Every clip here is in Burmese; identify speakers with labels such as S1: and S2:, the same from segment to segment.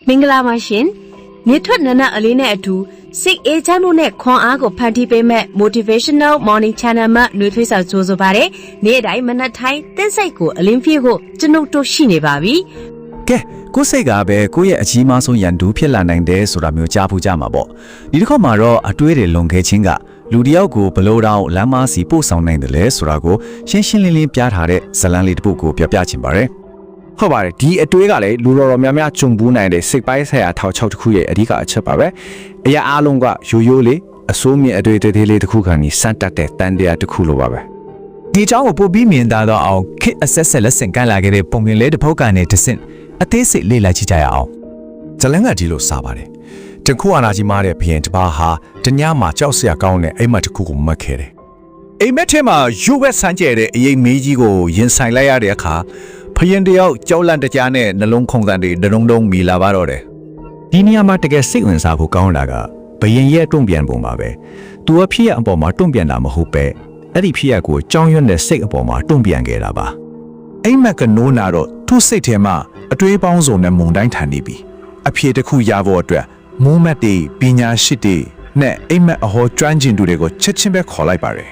S1: မင်္ဂလာပါရှင်မြေထွက်နနအလေးနဲ့အတူစိတ်အေးချမ်းမှုနဲ့ခွန်အားကိုဖန်တီးပေးမဲ့ motivational morning channel မှာနှွေးထွေးစွာကြိုးဆိုပါတယ်နေ့တိုင်းမနက်တိုင်းတင်းစိတ်ကိုအလင်းပြေးဖို့ကျွန်ုပ်တို့ရှိနေပါပြီ
S2: ကဲကိုယ်စိတ်ကပဲကိုယ့်ရဲ့အကြီးမားဆုံးရန်သူဖြစ်လာနိုင်တယ်ဆိုတာမျိုးကြားဖို့ကြမှာပေါ့ဒီတစ်ခါမှာတော့အတွေးတွေလွန်ခဲ့ခြင်းကလူတယောက်ကိုဘလို့တောင်လမ်းမစီပို့ဆောင်နိုင်တယ်လဲဆိုတာကိုရှင်းရှင်းလင်းလင်းပြထားတဲ့ဇာတ်လမ်းလေးတစ်ပုဒ်ကိုပြပြချင်ပါတယ်
S3: ဟုတ်ပါတယ်ဒီအတွေးကလည်းလူတော်များများကြုံဘူးနိုင်တဲ့စိတ်ပိုင်းဆိုင်ရာထောက်ချောက်တစ်ခုရဲ့အဓိကအချက်ပါပဲအရာအားလုံးကရိုးရိုးလေးအစိုးမြင့်အတွေးသေးသေးလေးတစ်ခုခန့်ဒီစမ်းတက်တဲ့တန်တရားတစ်ခုလိုပါပဲ
S2: ဒီအကြောင်းကိုပို့ပြီးမြင်သာတော့အောင်ခစ်အဆက်ဆက်လက်ဆင့်ကမ်းလာခဲ့တဲ့ပုံပြင်လေးတစ်ပုဒ်ကနေတဆင့်အသေးစိတ်လေ့လာကြည့်ကြရအောင်ဇလန်းကဒီလိုစားပါတယ်တခုအနာကြီးမားတဲ့ဘရင်တစ်ပါးဟာတညမှာကြောက်စရာကောင်းတဲ့အိမ်မက်တစ်ခုကိုမှတ်ခဲ့တယ်အိမ်မက်ထဲမှာရုပ်ဝက်ဆန်းကျဲတဲ့အရေးမေးကြီးကိုရင်ဆိုင်လိုက်ရတဲ့အခါဖရင်တယောက်ကြောက်လန့်တကြားနဲ့နှလုံးခုန်သံတွေဒုံမီလာပါတော့တယ်ဒီနေရာမှာတကယ်စိတ်ဝင်စားဖို့ကောင်းတာကဘရင်ရဲ့တွန့်ပြန်ပုံပါပဲသူကဖြစ်ရအပေါ်မှာတွန့်ပြန်တာမဟုတ်ပဲအဲ့ဒီဖြစ်ရကိုကြောင်းရွံ့တဲ့စိတ်အပေါ်မှာတွန့်ပြန်ခဲ့တာပါအိမ်မက်ကနိုးနာတော့သူ့စိတ်ထဲမှာအတွေးပေါင်းစုံနဲ့မုန်တိုင်းထန်နေပြီအဖြေတစ်ခုရဖို့အတွက်မိုးမက်တွေပညာရှိတွေနဲ့အိမ်မက်အဟောကျွမ်းကျင်သူတွေကိုချက်ချင်းပဲခေါ်လိုက်ပါတယ်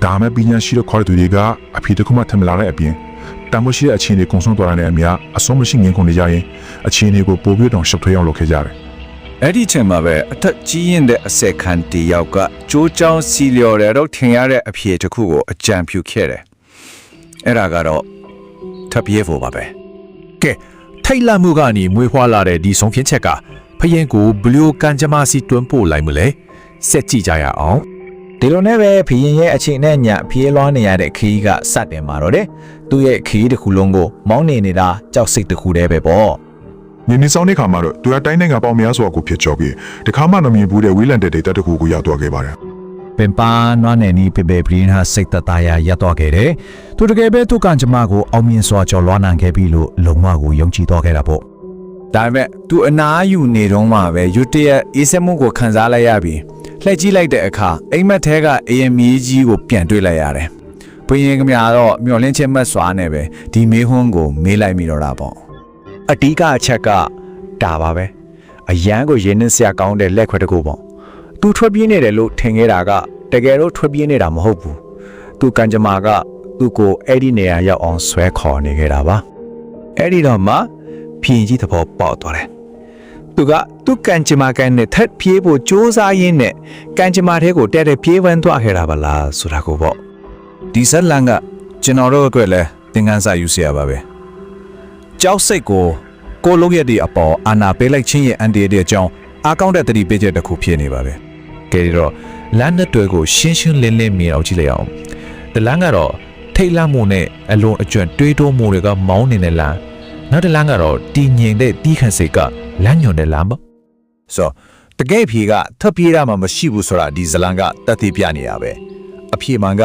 S4: ဒါမဲ့ပညာရှိတဲ့ခေါ်တဲ့သူတွေကအဖြေတစ်ခုမှထင်မလာတဲ့အပြင်တမ်းမရှိတဲ့အခြေအနေကုံဆုံးသွားတဲ့အများအဆုံးမရှိငင်းခုန်နေကြရင်အခြေအနေကိုပိုပြီးတော့ရှုပ်ထွေးအောင်လုပ်ခဲ့ကြတယ်
S2: အဲ့ဒီချိန်မှာပဲအထက်ကြီးရင်တဲ့အစက်ခံတယောက်ကကြိုးချောင်းစီလျော်တဲ့တော့ထင်ရတဲ့အဖြေတစ်ခုကိုအကြံပြုခဲ့တယ်အဲ့ဒါကတော့ထပ်ပြေးဖို့ပါပဲကဲထိတ်လန့်မှုကနေမွေးဖွားလာတဲ့ဒီဆုံးဖြတ်ချက်ကဖရင်ကိုဘလူးကန်ဂျမာစီတွန်းပို့လိုက်မလဲစက်ကြည့်ကြရအောင်
S3: ဒီလိုနဲ့ပဲဖရင်ရဲ့အချိန်နဲ့ညပြေးလွှားနေရတဲ့ခီးကစတင်มาတော့တယ်သူ့ရဲ့ခီးတစ်ခုလုံးကိုမောင်းနေနေတာကြောက်စိတ်တစ်ခုတည်းပဲပေါ့
S4: နေနေဆောင်တဲ့ခါမှာတော့သူကတိုင်းနိုင်ငံပေါင်းများစွာကိုဖြစ်ချော်ပြီးတခါမှမမြင်ဘူးတဲ့ဝီလန်တဲ့ဒေတာတစ်ခုကိုရောက်သွားခဲ့ပါတယ်
S2: ပင်ပန်းနွားနယ်နီးပေပေပရင်းဟာစိတ်တသားရရပ်သွားခဲ့တယ်သူတကယ်ပဲသူကန်ဂျမာကိုအောင်မြင်စွာကျော်လွှားနိုင်ခဲ့ပြီလို့လုံမကိုယုံကြည်တော့ခဲ့တာပေါ့
S3: ဒါပေမဲ့သူအနားယူနေတော့မှပဲယူတရဲ့အေးစက်မှုကိုခံစားလိုက်ရပြီးလှည့်ကြည့်လိုက်တဲ့အခါအိမ်မက်ထဲကအေးမီးကြီးကိုပြန်တွေ့လိုက်ရတယ်ဘုရင်ကမြာတော့မျောလင်းချင်းမတ်စွာနဲ့ပဲဒီမေးခွန်းကိုမေးလိုက်မိတော့တာပေါ့အဓိကအချက်ကဒါပါပဲအရန်ကိုရင်းနှင်းစရာကောင်းတဲ့လက်ခွဲတစ်ခုပေါ့သူထွက်ပြေးနေတယ်လို့ထင်ခဲ့တာကတကယ်တော့ထွက်ပြေးနေတာမဟုတ်ဘူးသူကန်ဂျမာကသူ့ကိုအဲ့ဒီနေရာရောက်အောင်ဆွဲခေါ်နေခဲ့တာပါအဲ့ဒီတော့မှဖျင်ကြီးသဘောပေါက်သွားတယ်သူကသူ့ကန်ဂျမာကန်နဲ့ထပ်ပြေးဖို့စ조사ရင်းနဲ့ကန်ဂျမာထဲကိုတဲ့ပြေးဝန်းသွားခဲ့တာပါလားဆိုတာကိုပေါ့
S2: ဒီဇက်လန်ကကျွန်တော်တို့အတွက်လည်းသင်ခန်းစာယူစရာပါပဲကြောက်စိတ်ကိုလုံးရက်ဒီအပေါ်အာနာပေးလိုက်ခြင်းရဲ့အန်တီရဲ့အကြောင်းအားကောင်းတဲ့တတိပေးချက်တစ်ခုဖြစ်နေပါပဲကဲဒီတော့လမ်းတွေကိုရှင်းရှင်းလင်းလင်းမြင်အောင်ကြည့်လိုက်အောင်ဒီလမ်းကတော့ထိတ်လန့်မှုနဲ့အလွန်အကျွံတွေးတိုးမှုတွေကမောင်းနေတဲ့လမ်းနောက်တစ်လမ်းကတော့တည်ငြိမ်တဲ့တီးခန့်စိတ်ကလမ်းညွန်တဲ့လမ်းပေါ့ဆိုတကယ်ဖြေကထပ်ပြေးတာမှမရှိဘူးဆိုတာဒီဇလန်ကတက်သေးပြနေရပဲအဖြေမှန်က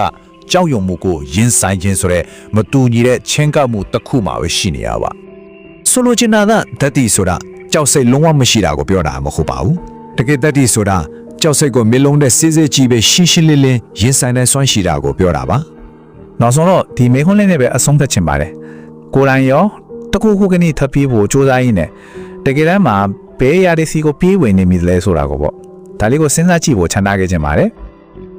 S2: ကြောက်ရွံ့မှုကိုရင်ဆိုင်ခြင်းဆိုတဲ့မတူညီတဲ့ချင်းကပ်မှုတစ်ခုမှပဲရှိနေရပါဆိုလိုချင်တာကတတိဆိုတာကြောက်စိတ်လုံးဝမရှိတာကိုပြောတာမဟုတ်ပါဘူးတကယ်တတိဆိုတာကြောက်စိတ်ကိုမျက်လုံးနဲ့စေးစေးကြည့်ပဲရှင်းရှင်းလင်းလင်းရင်ဆိုင်တဲ့စွမ်းရှိတာကိုပြောတာပါနောက်ဆုံးတော့ဒီမေခွန်းလေးနဲ့ပဲအဆုံးသတ်ချင်ပါတယ်ကိုယ်တိုင်ရောတခုခုကနေထပ်ပြေးဖို့စူးစမ်းရင်းနဲ့တကယ်တမ်းမှာဘယ်ရတဲ့စီကိုပြေးဝင်နေမိလဲဆိုတာကိုပေါ့ဒါလေးကိုစဉ်းစားကြည့်ဖို့ချန်ထားခဲ့ခြင်းပါတယ်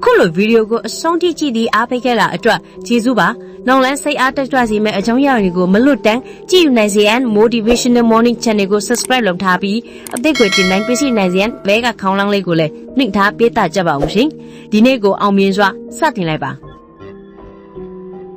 S1: ခုလိုဗီဒီယိုကိုအဆုံးထိကြည့်ပြီးအားပေးခဲ့တာအတွက်ကျေးဇူးပါနောက်လမ်းစိတ်အားတက်ကြွစေမယ့်အကြောင်းအရာတွေကိုမလွတ်တမ်းကြည့်ယူနိုင်စေရန် motivational morning channel ကို subscribe လုပ်ထားပြီးအသစ်တွေတင်နိုင်ပြည့်နိုင်စေရန်ဘဲကခေါင်းလောင်းလေးကိုလည်းနှိပ်ထားပေးတာကြပါဦးရှင်ဒီနေ့ကိုအောင်မြင်စွာစတင်လိုက်ပါ